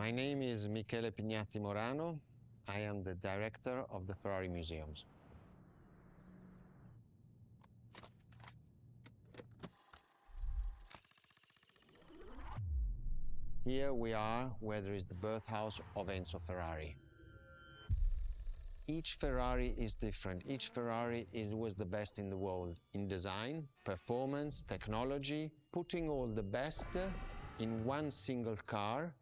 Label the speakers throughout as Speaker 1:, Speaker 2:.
Speaker 1: My name is Michele Pignatti Morano. I am the director of the Ferrari Museums. Here we are where there is the birthhouse of Enzo Ferrari. Each Ferrari is different. Each Ferrari was the best in the world in design, performance, technology, putting all the best in one single car.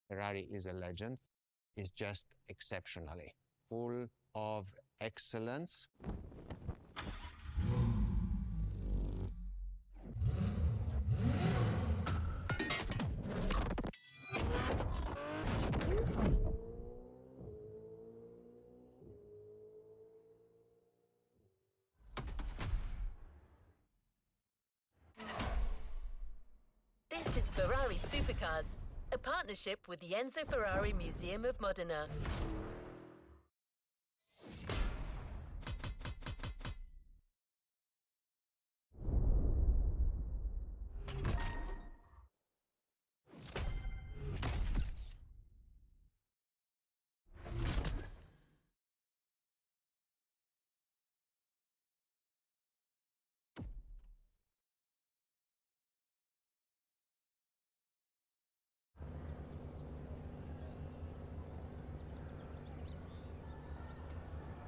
Speaker 1: Ferrari is a legend. It's just exceptionally full of excellence.
Speaker 2: This is Ferrari Supercars, a partnership with the Enzo Ferrari Museum of Modena.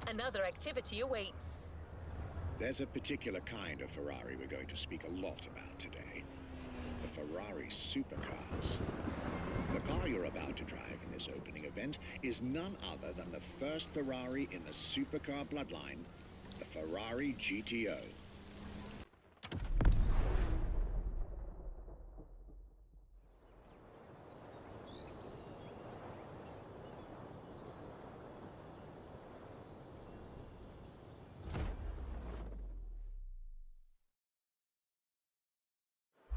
Speaker 2: Another activity awaits.
Speaker 3: There's a particular kind of Ferrari we're going to speak a lot about today. The Ferrari Supercars. The car you're about to drive in this opening event is none other than the first Ferrari in the supercar bloodline, the Ferrari GTO.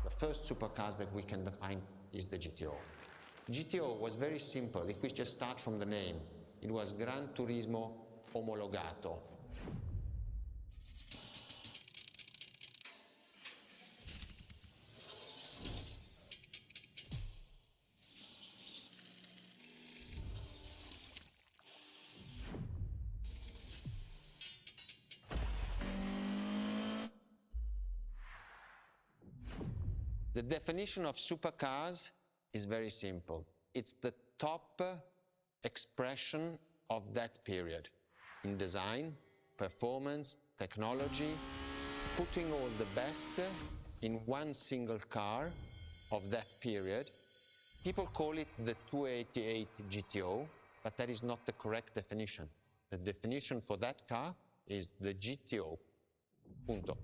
Speaker 1: The first supercars that we can define is the GTO. GTO was very simple. If we just start from the name, it was Gran Turismo Omologato. The definition of supercars is very simple. It's the top expression of that period in design, performance, technology, putting all the best in one single car of that period. People call it the 288 GTO, but that is not the correct definition. The definition for that car is the GTO. Punto.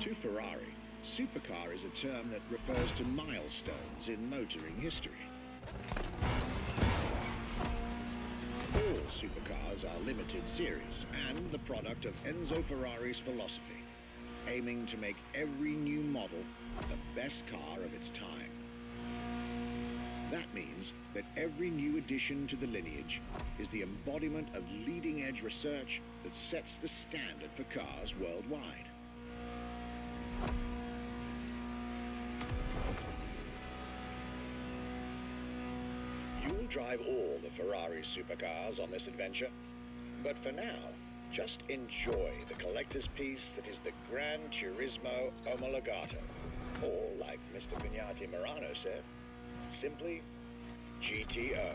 Speaker 3: To Ferrari, supercar is a term that refers to milestones in motoring history. All supercars are limited series and the product of Enzo Ferrari's philosophy, aiming to make every new model the best car of its time. That means that every new addition to the lineage is the embodiment of leading-edge research that sets the standard for cars worldwide. You'll drive all the Ferrari supercars on this adventure, but for now, just enjoy the collector's piece that is the Gran Turismo Omologato. Or, like Mr. Pignati Morano said, simply GTO.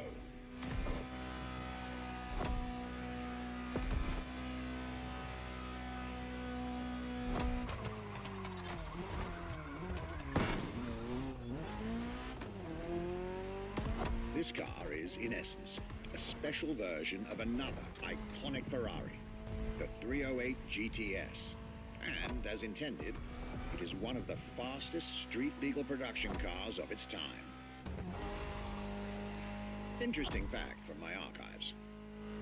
Speaker 3: This car is, in essence, a special version of another iconic Ferrari, the 308 GTS. And, as intended, it is one of the fastest street-legal production cars of its time. Interesting fact from my archives.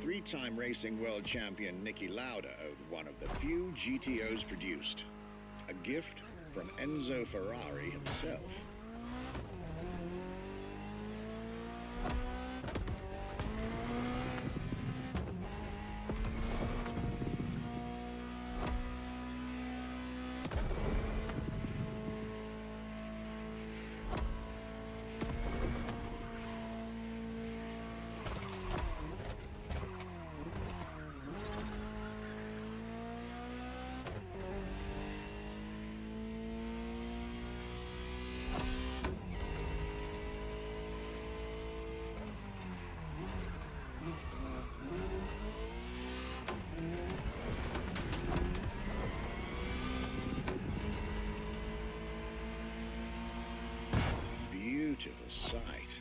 Speaker 3: Three-time racing world champion Niki Lauda owned one of the few GTOs produced. A gift from Enzo Ferrari himself. Beautiful sight.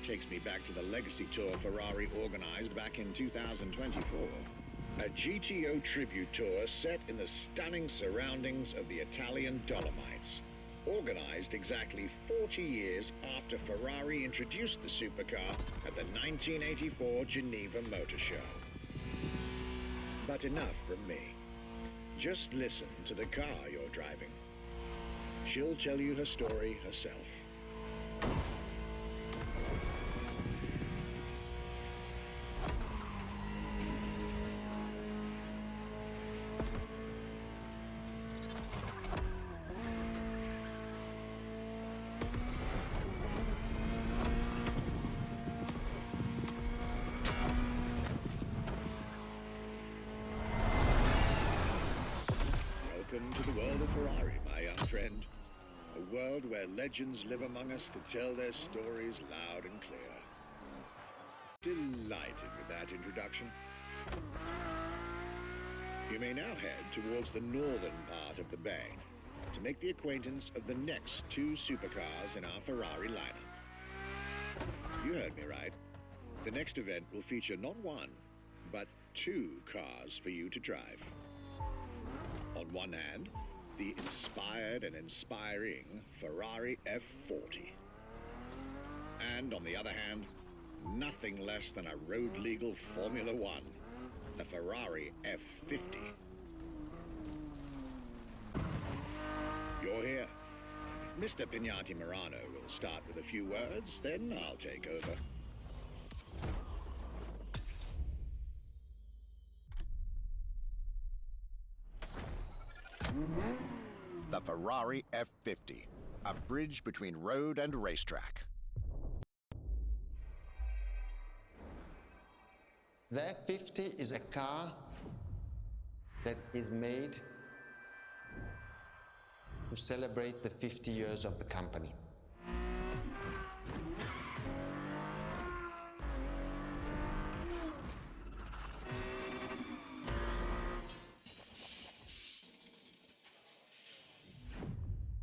Speaker 3: Takes me back to the Legacy Tour Ferrari organized back in 2024. A GTO tribute tour set in the stunning surroundings of the Italian Dolomites. Organized exactly 40 years after Ferrari introduced the supercar at the 1984 Geneva Motor Show. But enough from me. Just listen to the car you're driving. She'll tell you her story herself. Welcome to the world of Ferrari, my young friend. A world where legends live among us to tell their stories loud and clear. Delighted with that introduction. You may now head towards the northern part of the bay to make the acquaintance of the next two supercars in our Ferrari lineup. You heard me right. The next event will feature not one, but two cars for you to drive. On one hand, the inspired and inspiring Ferrari F40. And on the other hand, nothing less than a road-legal Formula One, the Ferrari F50. You're here. Mr. Pignati Morano will start with a few words, then I'll take over. The Ferrari F50, a bridge between road and racetrack.
Speaker 1: The F50 is a car that is made to celebrate the 50 years of the company.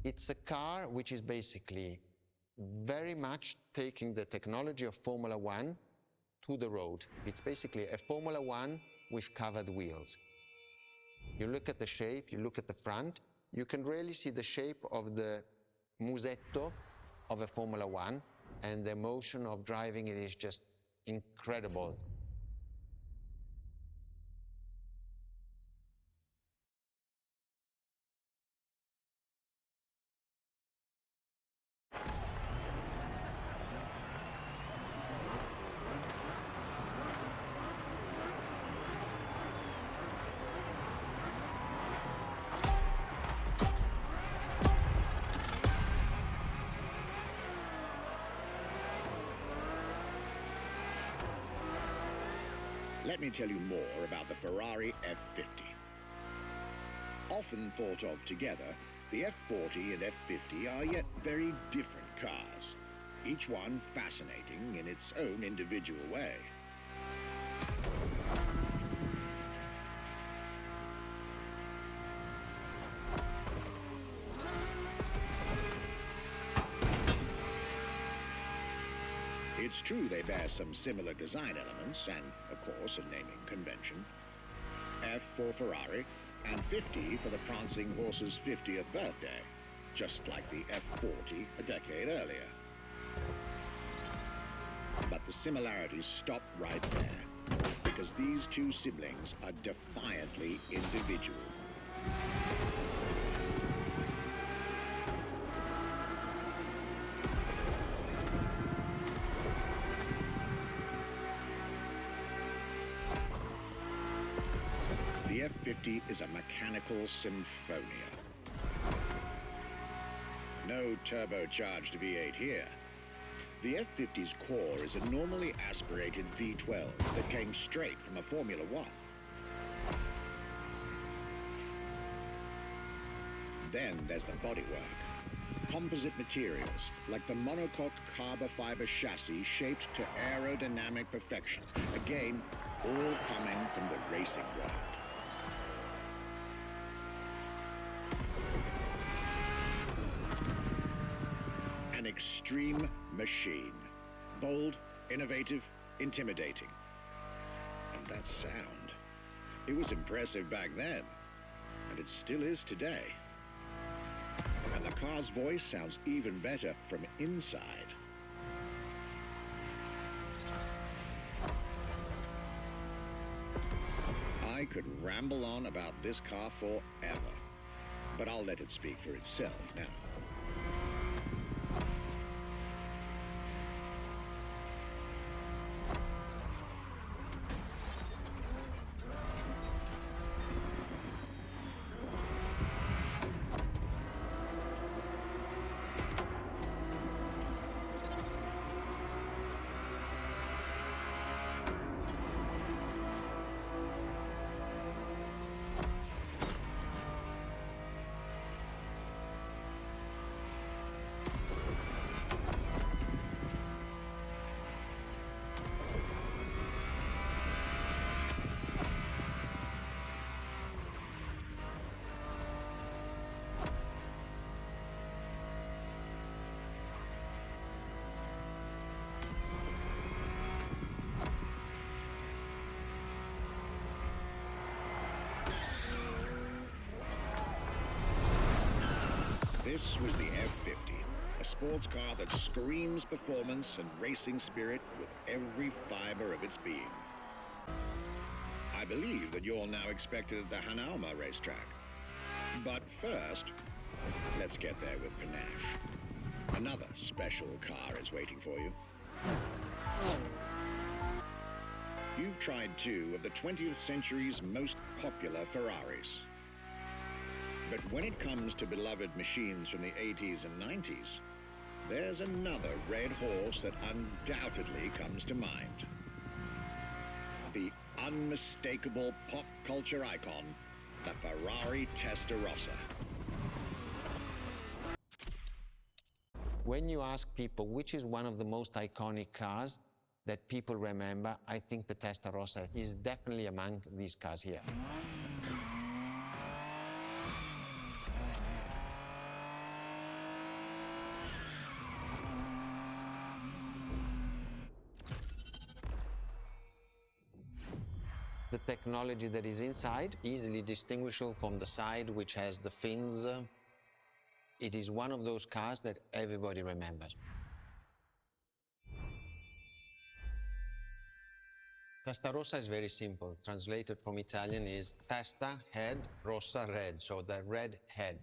Speaker 1: It's a car which is basically very much taking the technology of Formula One to the road. It's basically a Formula One with covered wheels. You look at the shape, you look at the front, you can really see the shape of the musetto of a Formula One, and the emotion of driving it is just incredible.
Speaker 3: Let me tell you more about the Ferrari F50. Often thought of together, The F40 and F50 are yet very different cars, each one fascinating in its own individual way. It's true they bear some similar design elements and, of course, a naming convention. F for Ferrari, and 50 for the prancing horse's 50th birthday, just like the F40 a decade earlier. But the similarities stop right there, because these two siblings are defiantly individual. The F50 is a mechanical symphonia. No turbocharged V8 here. The F50's core is a normally aspirated V12 that came straight from a Formula One. Then there's the bodywork. Composite materials, like the monocoque carbon fiber chassis shaped to aerodynamic perfection. Again, all coming from the racing world. An extreme machine. Bold, innovative, intimidating. And that sound. It was impressive back then, and it still is today. And the car's voice sounds even better from inside. I could ramble on about this car forever, but I'll let it speak for itself now. This was the F50, a sports car that screams performance and racing spirit with every fiber of its being. I believe that you're now expected at the Hanauma racetrack. But first, let's get there with panache. Another special car is waiting for you. You've tried two of the 20th century's most popular Ferraris. But when it comes to beloved machines from the 80s and 90s, there's another red horse that undoubtedly comes to mind. The unmistakable pop culture icon, the Ferrari Testarossa.
Speaker 1: When you ask people which is one of the most iconic cars that people remember, I think the Testarossa is definitely among these cars here. The technology that is inside, easily distinguishable from the side which has the fins. It is one of those cars that everybody remembers. Testarossa is very simple. Translated from Italian is testa, head, rossa, red, so the red head.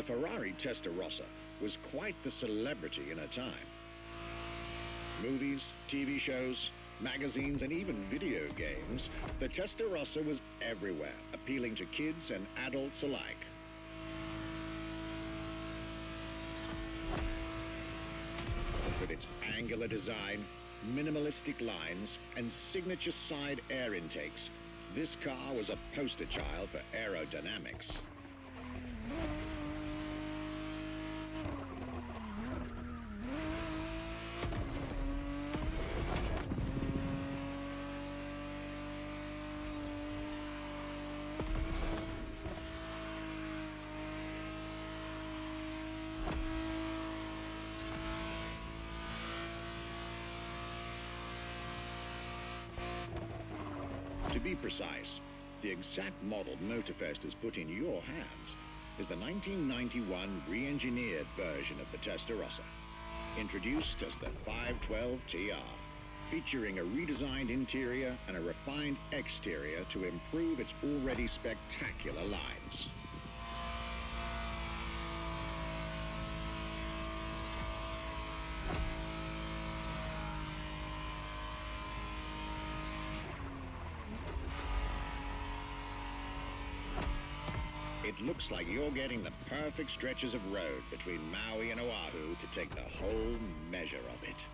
Speaker 3: Ferrari Testarossa was quite the celebrity in her time. Movies, TV shows, magazines, and even video games, the Testarossa was everywhere, appealing to kids and adults alike. With its angular design, minimalistic lines, and signature side air intakes, this car was a poster child for aerodynamics. To be precise, the exact model Motorfest has put in your hands is the 1991 re-engineered version of the Testarossa, introduced as the 512 TR, featuring a redesigned interior and a refined exterior to improve its already spectacular lines. It looks like you're getting the perfect stretches of road between Maui and Oahu to take the whole measure of it.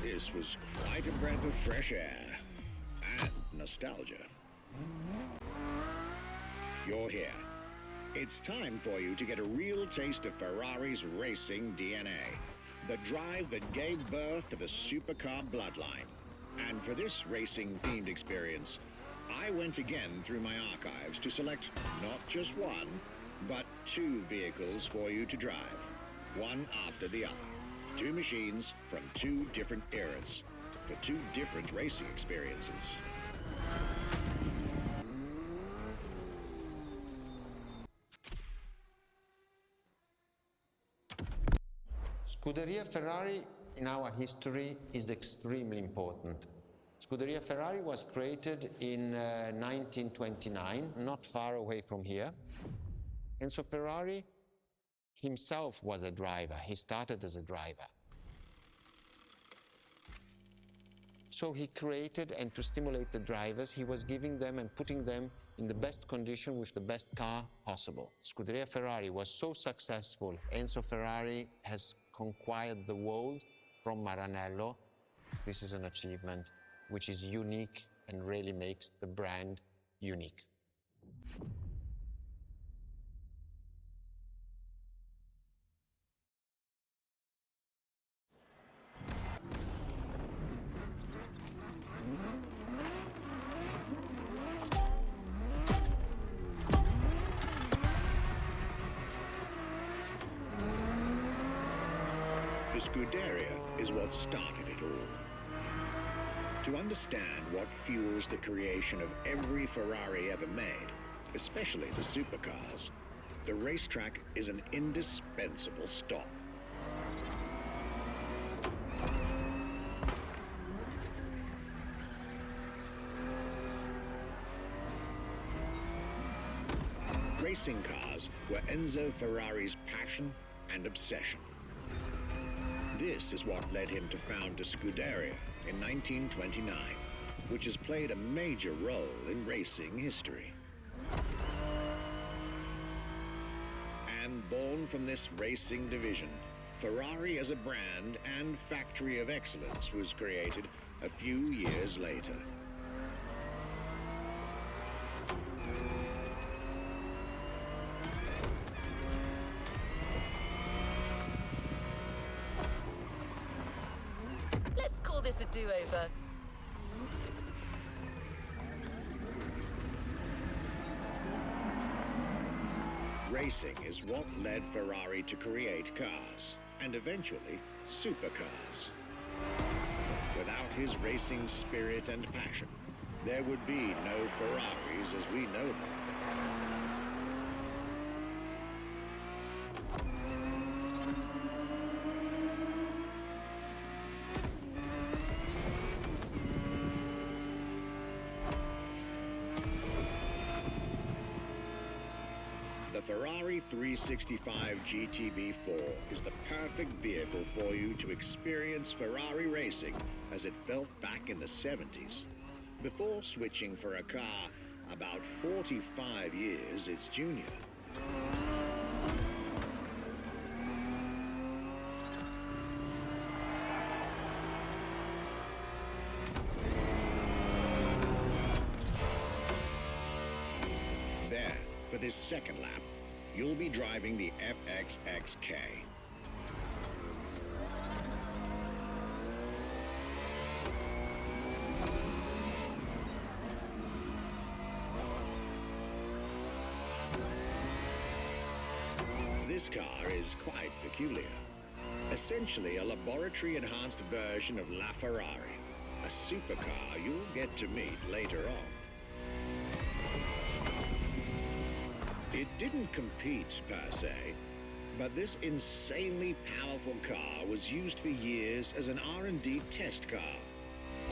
Speaker 3: This was quite a breath of fresh air and nostalgia. You're here. It's time for you to get a real taste of Ferrari's racing DNA, the drive that gave birth to the supercar bloodline. And for this racing-themed experience, I went again through my archives to select not just one, but two vehicles for you to drive, one after the other. Two machines from two different eras, for two different racing experiences.
Speaker 1: Scuderia Ferrari in our history is extremely important. Scuderia Ferrari was created in 1929, not far away from here. Enzo Ferrari himself was a driver. He started as a driver. So he created, and to stimulate the drivers, he was giving them and putting them in the best condition with the best car possible. Scuderia Ferrari was so successful. Enzo Ferrari has conquered the world from Maranello. This is an achievement which is unique and really makes the brand unique.
Speaker 3: The Scuderia is what started it all. To understand what fuels the creation of every Ferrari ever made, especially the supercars, the racetrack is an indispensable stop. racing cars were Enzo Ferrari's passion and obsession. This is what led him to found a Scuderia in 1929, which has played a major role in racing history. And born from this racing division, Ferrari as a brand and factory of excellence was created a few years later.
Speaker 2: Let's call this a do-over.
Speaker 3: Racing is what led Ferrari to create cars, and eventually supercars. Without his racing spirit and passion, there would be no Ferraris as we know them. The Ferrari 365 GTB4 is the perfect vehicle for you to experience Ferrari racing as it felt back in the 70s, before switching for a car about 45 years its junior. There, for this second lap, you'll be driving the FXXK. This car is quite peculiar. Essentially a laboratory-enhanced version of La Ferrari, a supercar you'll get to meet later on. It didn't compete, per se, but this insanely powerful car was used for years as an R&D test car,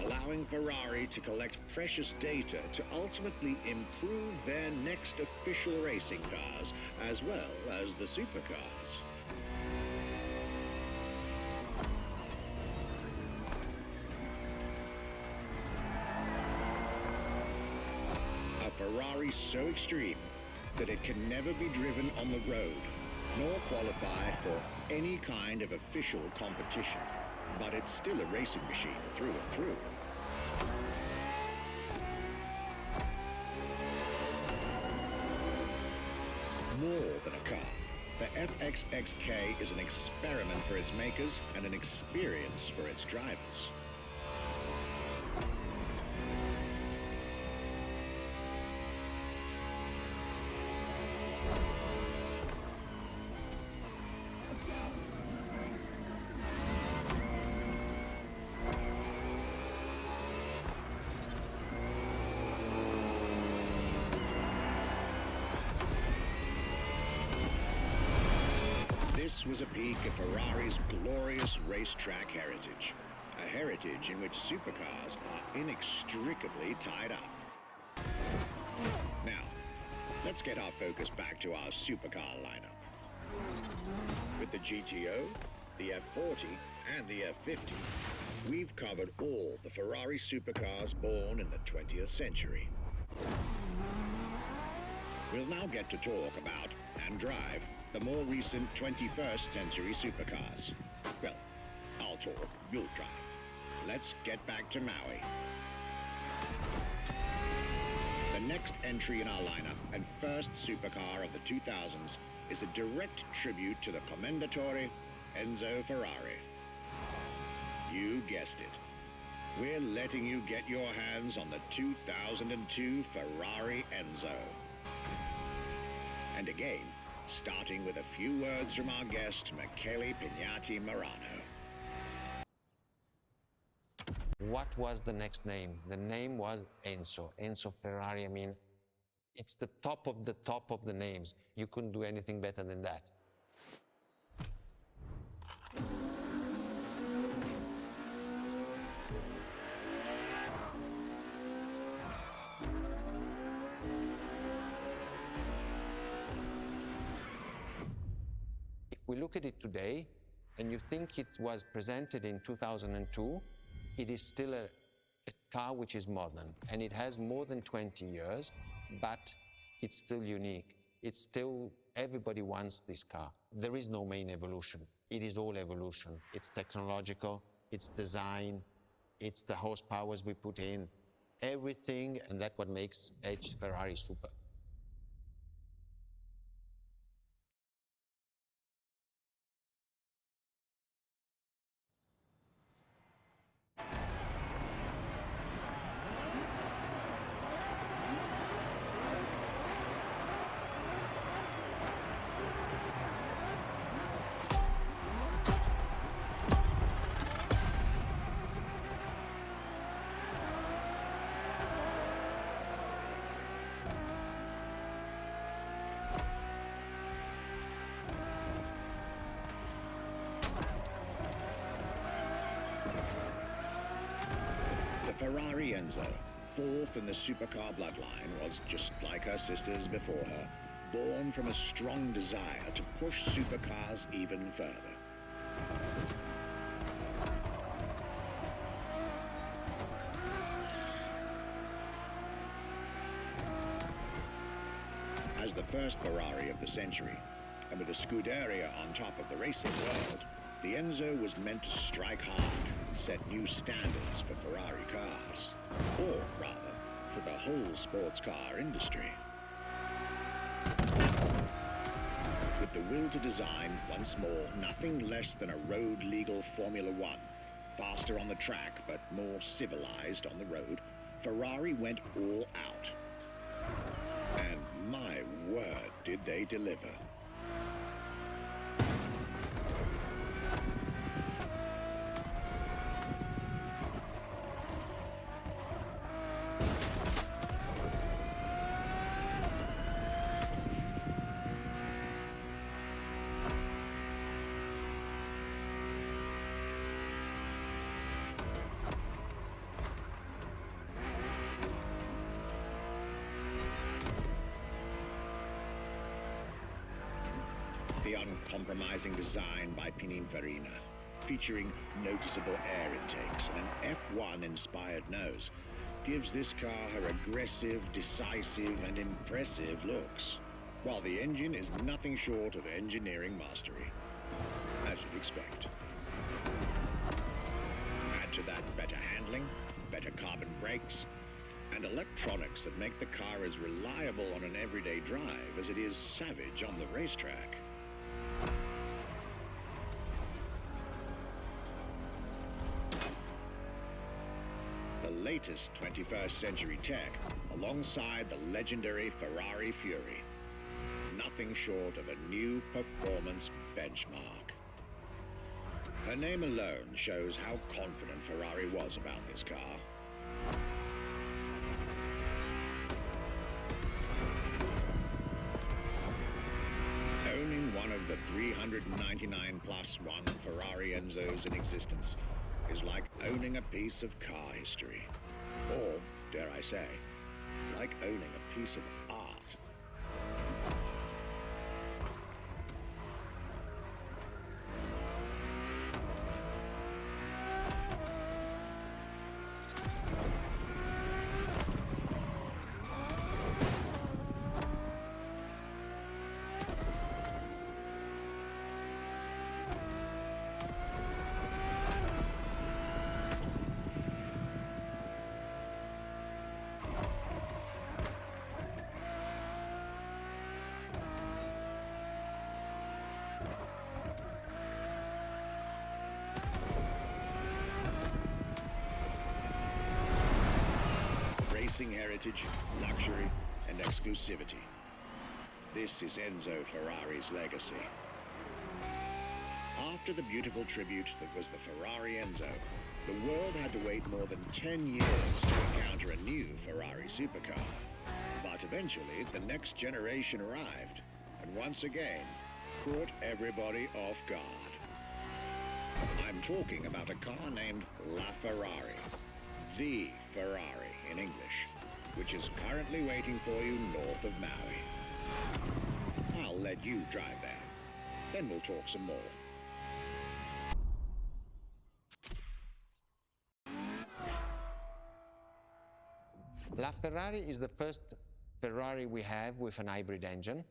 Speaker 3: allowing Ferrari to collect precious data to ultimately improve their next official racing cars, as well as the supercars. A Ferrari so extreme that it can never be driven on the road, nor qualify for any kind of official competition. But it's still a racing machine through and through. More than a car, the FXXK is an experiment for its makers and an experience for its drivers. This was a peek at Ferrari's glorious racetrack heritage, a heritage in which supercars are inextricably tied up. Now, let's get our focus back to our supercar lineup. With the GTO, the F40, and the F50, we've covered all the Ferrari supercars born in the 20th century. We'll now get to talk about and drive the more recent 21st century supercars. Well, I'll talk, you'll drive. Let's get back to Maui. The next entry in our lineup and first supercar of the 2000s is a direct tribute to the Commendatore Enzo Ferrari. You guessed it. We're letting you get your hands on the 2002 Ferrari Enzo. And again, starting with a few words from our guest, Michele Pignati Marano.
Speaker 1: What was the next name? The name was Enzo. Enzo Ferrari, I mean, it's the top of the names. You couldn't do anything better than that. we look at it today, and you think it was presented in 2002, it is still a car which is modern, and it has more than 20 years, but it's still unique. It's still, everybody wants this car. There is no main evolution. It is all evolution. It's technological, it's design, it's the horsepowers we put in, everything, and that's what makes H Ferrari super.
Speaker 3: Ferrari Enzo, fourth in the supercar bloodline, was just like her sisters before her, born from a strong desire to push supercars even further. As the first Ferrari of the century, and with a Scuderia on top of the racing world, the Enzo was meant to strike hard and set new standards for Ferrari cars, or rather, for the whole sports car industry. With the will to design, once more, nothing less than a road-legal Formula One, faster on the track but more civilized on the road, Ferrari went all out. And my word, did they deliver. The uncompromising design by Pininfarina, featuring noticeable air intakes and an F1-inspired nose, gives this car her aggressive, decisive, and impressive looks, while the engine is nothing short of engineering mastery, as you'd expect. Add to that better handling, better carbon brakes, and electronics that make the car as reliable on an everyday drive as it is savage on the racetrack. The latest 21st century tech, alongside the legendary Ferrari Fury. Nothing short of a new performance benchmark. Her name alone shows how confident Ferrari was about this car. Owning one of the 399 plus one Ferrari Enzos in existence is like owning a piece of car history. Or, dare I say, like owning a piece of art. Racing heritage, luxury, and exclusivity. This is Enzo Ferrari's legacy. After the beautiful tribute that was the Ferrari Enzo, the world had to wait more than 10 years to encounter a new Ferrari supercar. But eventually, the next generation arrived, and once again, caught everybody off guard. I'm talking about a car named La Ferrari, the Ferrari in English, which is currently waiting for you north of Maui. I'll let you drive there. Then we'll talk some more.
Speaker 1: La Ferrari is the first Ferrari we have with an hybrid engine.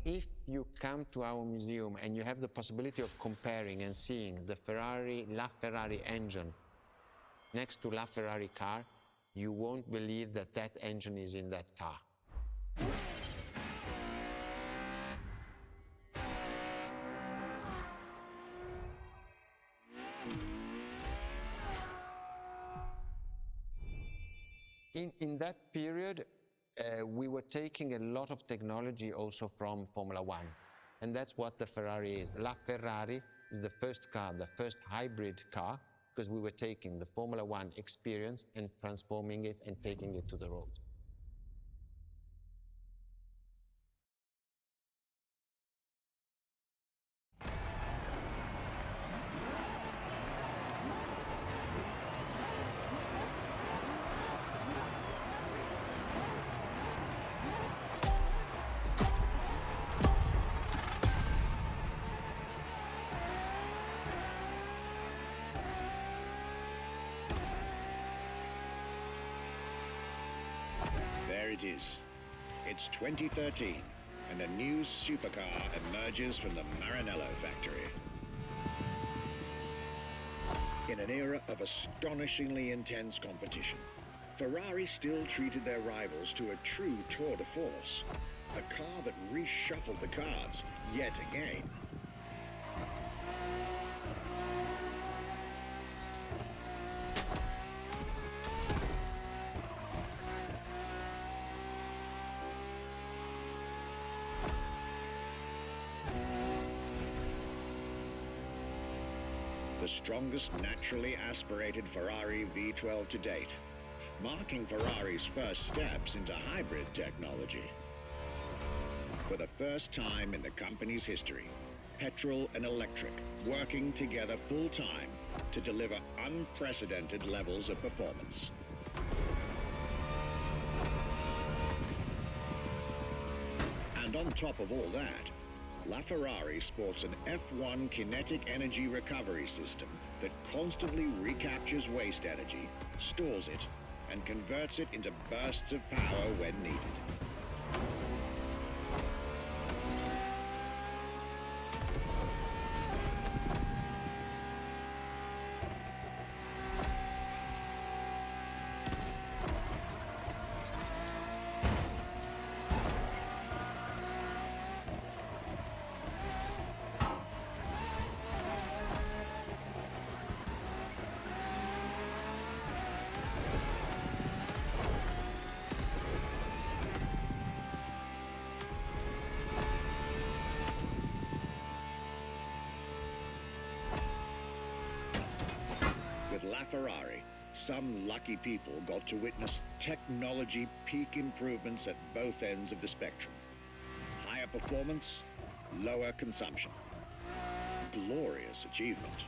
Speaker 1: If you come to our museum and you have the possibility of comparing and seeing the La Ferrari engine next to La Ferrari car, you won't believe that that engine is in that car. In that period, we were taking a lot of technology also from Formula One, and that's what the Ferrari is. La Ferrari is the first car, the first hybrid car, because we were taking the Formula One experience and transforming it and taking it to the road.
Speaker 3: There it is. It's 2013, and a new supercar emerges from the Maranello factory. In an era of astonishingly intense competition, Ferrari still treated their rivals to a true tour de force, a car that reshuffled the cards yet again. The strongest naturally aspirated Ferrari V12 to date, marking Ferrari's first steps into hybrid technology. For the first time in the company's history, petrol and electric working together full-time to deliver unprecedented levels of performance. And on top of all that, LaFerrari sports an F1 kinetic energy recovery system that constantly recaptures waste energy, stores it, and converts it into bursts of power when needed. With LaFerrari, some lucky people got to witness technology peak improvements at both ends of the spectrum. Higher performance, lower consumption. Glorious achievement.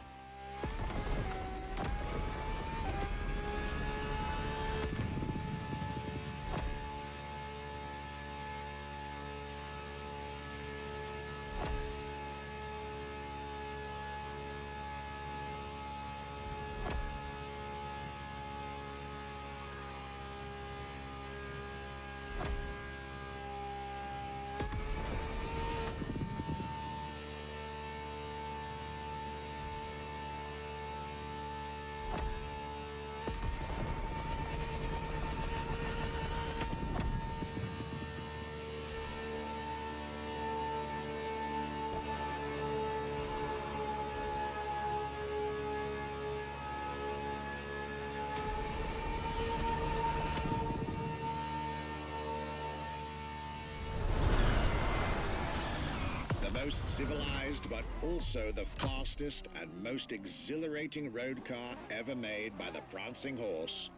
Speaker 3: The most civilized, but also the fastest and most exhilarating road car ever made by the prancing horse,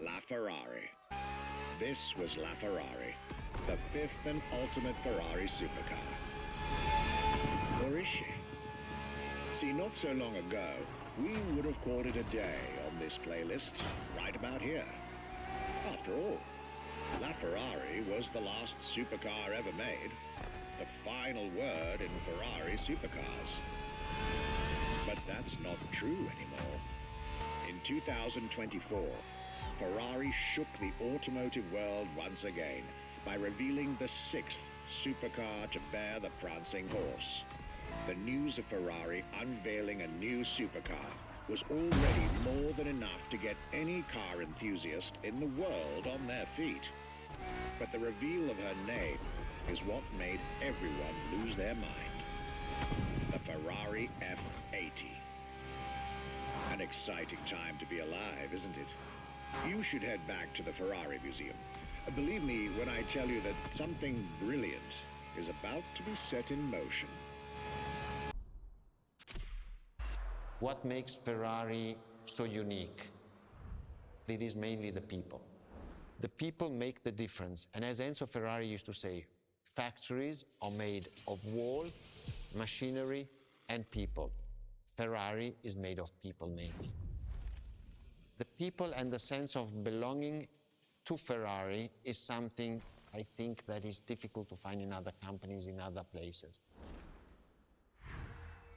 Speaker 3: LaFerrari. This was LaFerrari, the fifth and ultimate Ferrari supercar. Or is she? See, not so long ago, we would have called it a day on this playlist, right about here. After all, La Ferrari was the last supercar ever made, the final word in Ferrari supercars. But that's not true anymore. In 2024, Ferrari shook the automotive world once again by revealing the sixth supercar to bear the prancing horse. The news of Ferrari unveiling a new supercar was already more than enough to get any car enthusiast in the world on their feet. But the reveal of her name is what made everyone lose their mind. The Ferrari F80. An exciting time to be alive, isn't it? You should head back to the Ferrari Museum. Believe me when I tell you that something brilliant is about to be set in motion.
Speaker 1: What makes Ferrari so unique? It is mainly the people. The people make the difference. And as Enzo Ferrari used to say, factories are made of wall, machinery, and people. Ferrari is made of people mainly. The people and the sense of belonging to Ferrari is something I think that is difficult to find in other companies, in other places.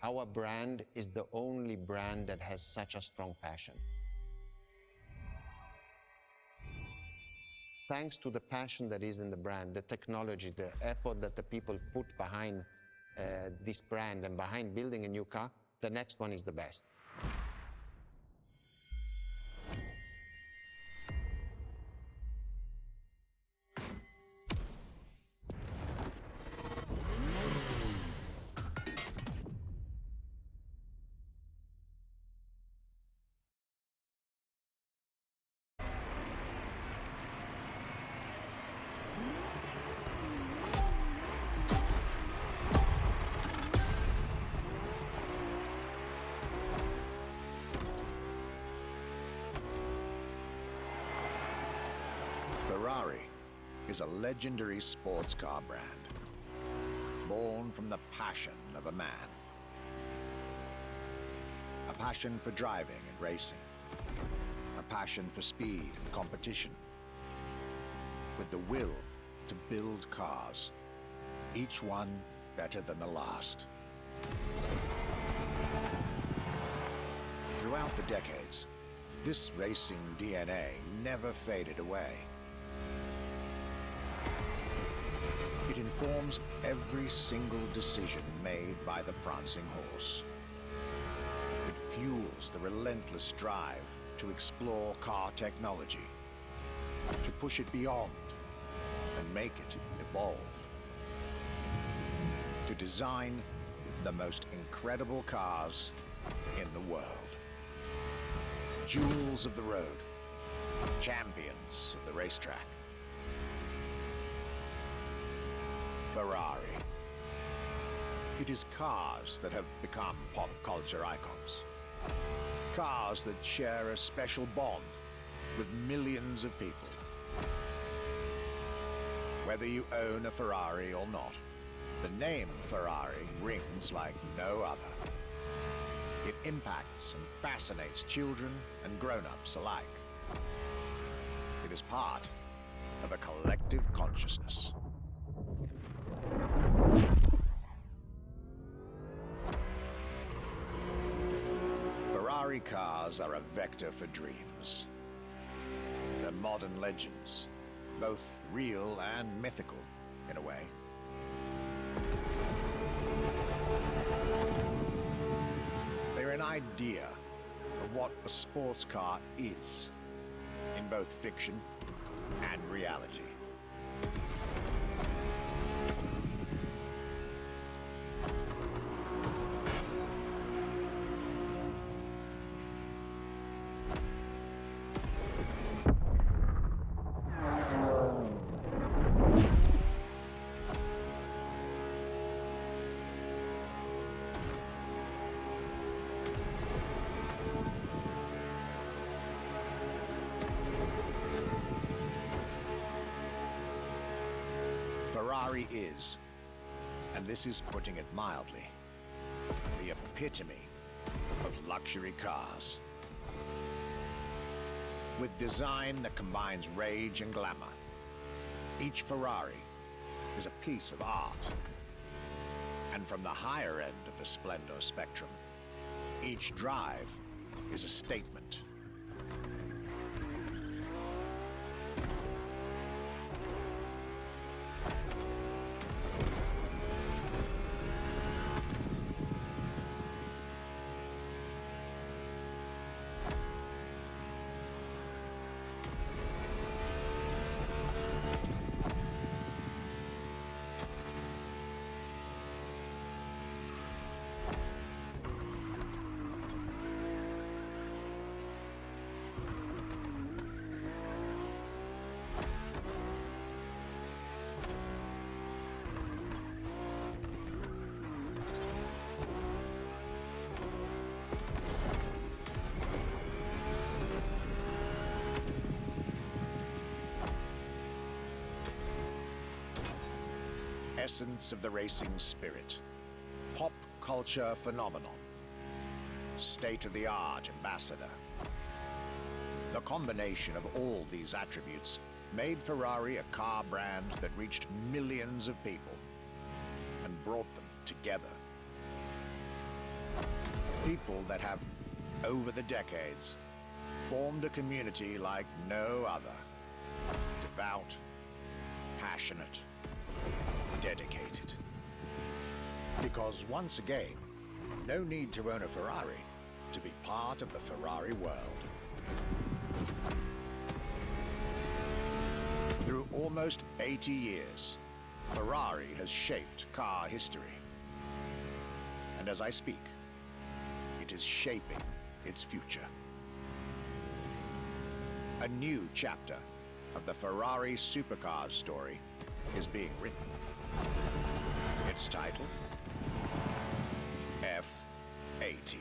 Speaker 1: Our brand is the only brand that has such a strong passion. Thanks to the passion that is in the brand, the technology, the effort that the people put behind this brand and behind building a new car, the next one is the best.
Speaker 3: Ferrari is a legendary sports car brand, born from the passion of a man. A passion for driving and racing, a passion for speed and competition, with the will to build cars, each one better than the last. Throughout the decades, this racing DNA never faded away. It informs every single decision made by the prancing horse. It fuels the relentless drive to explore car technology, to push it beyond and make it evolve, to design the most incredible cars in the world. Jewels of the road, champions of the racetrack. Ferrari. It is cars that have become pop culture icons. Cars that share a special bond with millions of people. Whether you own a Ferrari or not, the name Ferrari rings like no other. It impacts and fascinates children and grown-ups alike. It is part of a collective consciousness. Ferrari cars are a vector for dreams. They're modern legends, both real and mythical in a way. They're an idea of what a sports car is, in both fiction and reality. Ferrari is, and this is putting it mildly, the epitome of luxury cars. With design that combines rage and glamour, Each Ferrari is a piece of art. And from the higher end of the splendor spectrum, each drive is a statement. Essence of the racing spirit, pop culture phenomenon, state-of-the-art ambassador. The combination of all these attributes made Ferrari a car brand that reached millions of people and brought them together. People that have, over the decades, formed a community like no other. Devout, passionate, dedicated. Because once again, no need to own a Ferrari to be part of the Ferrari world. Through almost 80 years, Ferrari has shaped car history. And as I speak, it is shaping its future. A new chapter of the Ferrari supercars story is being written. Its title, F80.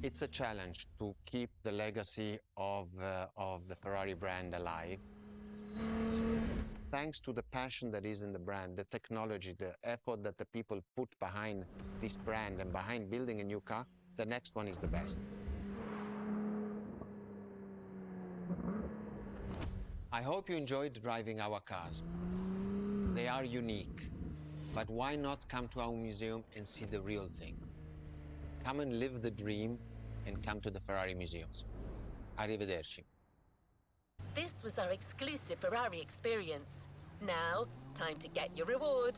Speaker 1: It's a challenge to keep the legacy of the Ferrari brand alive. Thanks to the passion that is in the brand, the technology, the effort that the people put behind this brand and behind building a new car, the next one is the best. I hope you enjoyed driving our cars. They are unique, but why not come to our museum and see the real thing? Come and live the dream and come to the Ferrari museums. Arrivederci.
Speaker 2: This was our exclusive Ferrari experience. Now, time to get your reward.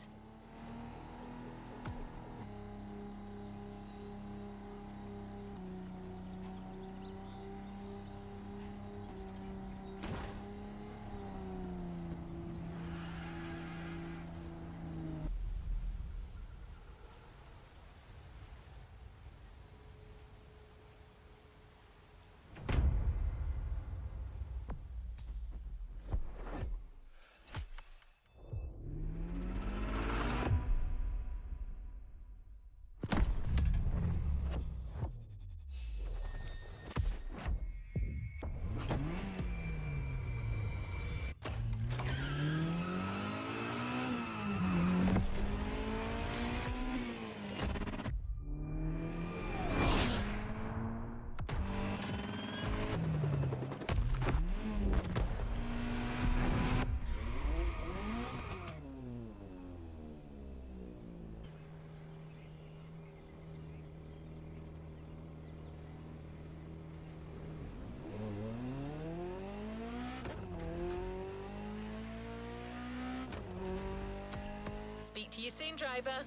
Speaker 2: Speak to you soon, driver.